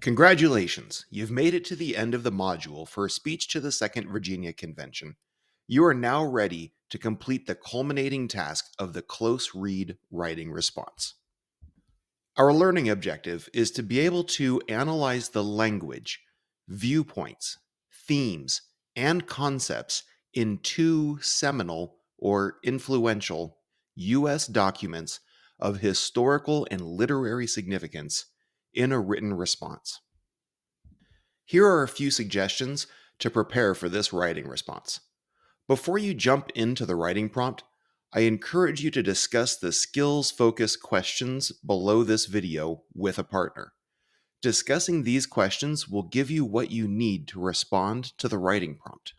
Congratulations, you've made it to the end of the module for a speech to the Second Virginia Convention. You are now ready to complete the culminating task of the close read writing response. Our learning objective is to be able to analyze the language, viewpoints, themes, and concepts in two seminal or influential U.S. documents of historical and literary significance in a written response. Here are a few suggestions to prepare for this writing response. Before you jump into the writing prompt, I encourage you to discuss the skills-focused questions below this video with a partner. Discussing these questions will give you what you need to respond to the writing prompt.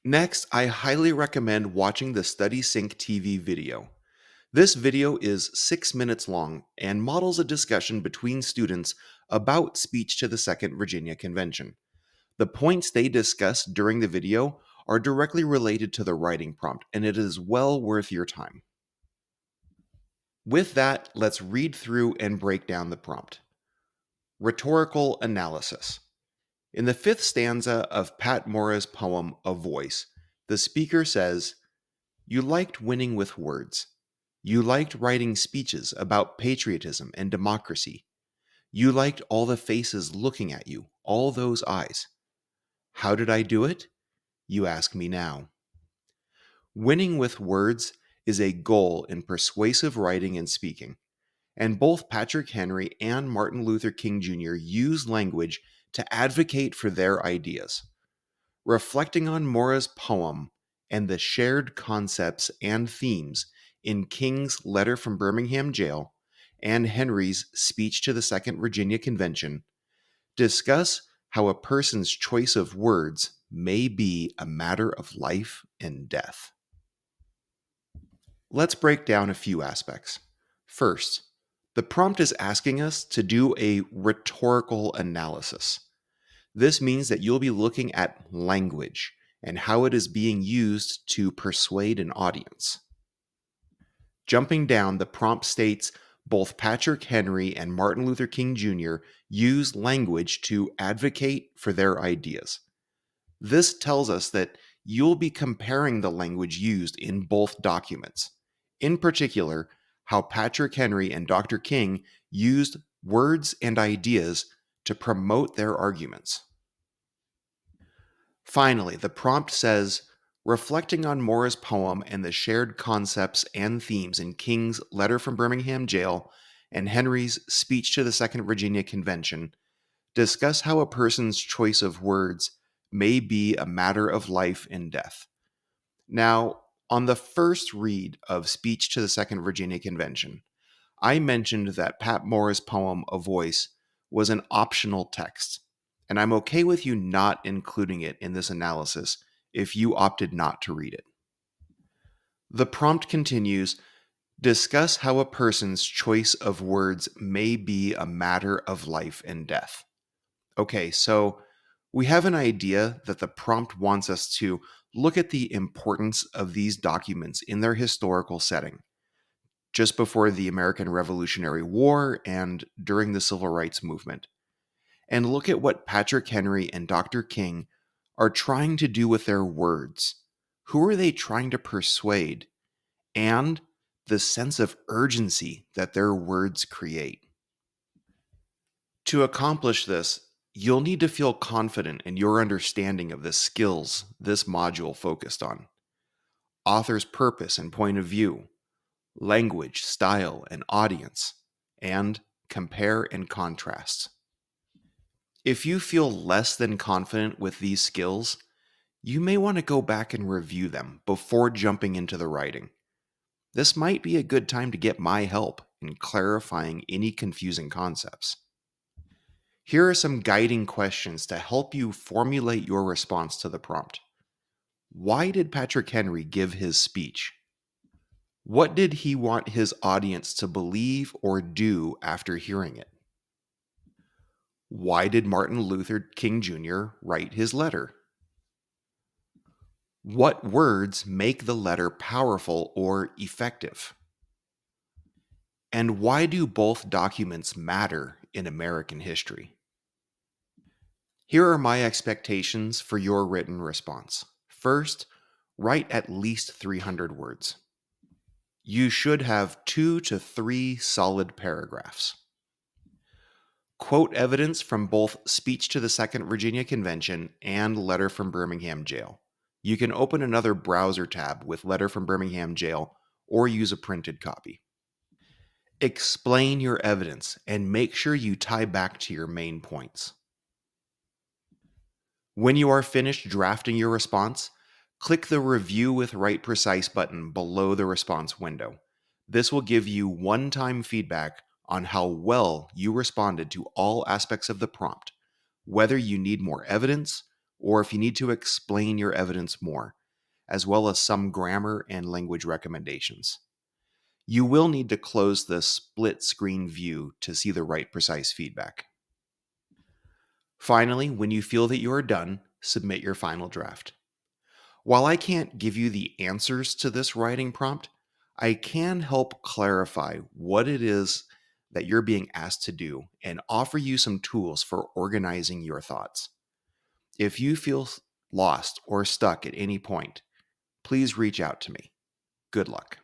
Next, I highly recommend watching the StudySync TV video. This video is 6 minutes long and models a discussion between students about speech to the Second Virginia Convention. The points they discuss during the video are directly related to the writing prompt, and it is well worth your time. With that, let's read through and break down the prompt. Rhetorical analysis. In the fifth stanza of Pat Mora's poem, A Voice, the speaker says, "You liked winning with words. You liked writing speeches about patriotism and democracy. You liked all the faces looking at you, all those eyes. How did I do it? You ask me now." Winning with words is a goal in persuasive writing and speaking, and both Patrick Henry and Martin Luther King Jr. use language to advocate for their ideas. Reflecting on Mora's poem and the shared concepts and themes in King's letter from Birmingham jail and Henry's speech to the Second Virginia Convention, discuss how a person's choice of words may be a matter of life and death. Let's break down a few aspects. First, the prompt is asking us to do a rhetorical analysis. This means that you'll be looking at language and how it is being used to persuade an audience. Jumping down, the prompt states both Patrick Henry and Martin Luther King Jr. use language to advocate for their ideas. This tells us that you'll be comparing the language used in both documents. In particular, how Patrick Henry and Dr. King used words and ideas to promote their arguments. Finally, the prompt says, reflecting on Mora's poem and the shared concepts and themes in King's letter from Birmingham jail and Henry's speech to the Second Virginia Convention, discuss how a person's choice of words may be a matter of life and death. Now, on the first read of Speech to the Second Virginia Convention, I mentioned that Pat Mora's poem, A Voice, was an optional text, and I'm okay with you not including it in this analysis if you opted not to read it. The prompt continues, discuss how a person's choice of words may be a matter of life and death. Okay, so we have an idea that the prompt wants us to look at the importance of these documents in their historical setting, just before the American Revolutionary War and during the Civil Rights Movement, and look at what Patrick Henry and Dr. King are trying to do with their words. Who are they trying to persuade? And the sense of urgency that their words create. To accomplish this, you'll need to feel confident in your understanding of the skills this module focused on: author's purpose and point of view, language, style, and audience, and compare and contrast. If you feel less than confident with these skills, you may want to go back and review them before jumping into the writing. This might be a good time to get my help in clarifying any confusing concepts. Here are some guiding questions to help you formulate your response to the prompt. Why did Patrick Henry give his speech? What did he want his audience to believe or do after hearing it? Why did Martin Luther King Jr. write his letter? What words make the letter powerful or effective? And why do both documents matter in American history. Here are my expectations for your written response. First, write at least 300 words. You should have 2 to 3 solid paragraphs. Quote evidence from both Speech to the Second Virginia Convention and Letter from Birmingham Jail. You can open another browser tab with Letter from Birmingham Jail or use a printed copy. Explain your evidence and make sure you tie back to your main points. When you are finished drafting your response, click the Review with Write Precise button below the response window. This will give you one-time feedback on how well you responded to all aspects of the prompt, whether you need more evidence or if you need to explain your evidence more, as well as some grammar and language recommendations. You will need to close the split screen view to see the Write Precise feedback. Finally, when you feel that you are done, submit your final draft. While I can't give you the answers to this writing prompt, I can help clarify what it is that you're being asked to do and offer you some tools for organizing your thoughts. If you feel lost or stuck at any point, please reach out to me. Good luck.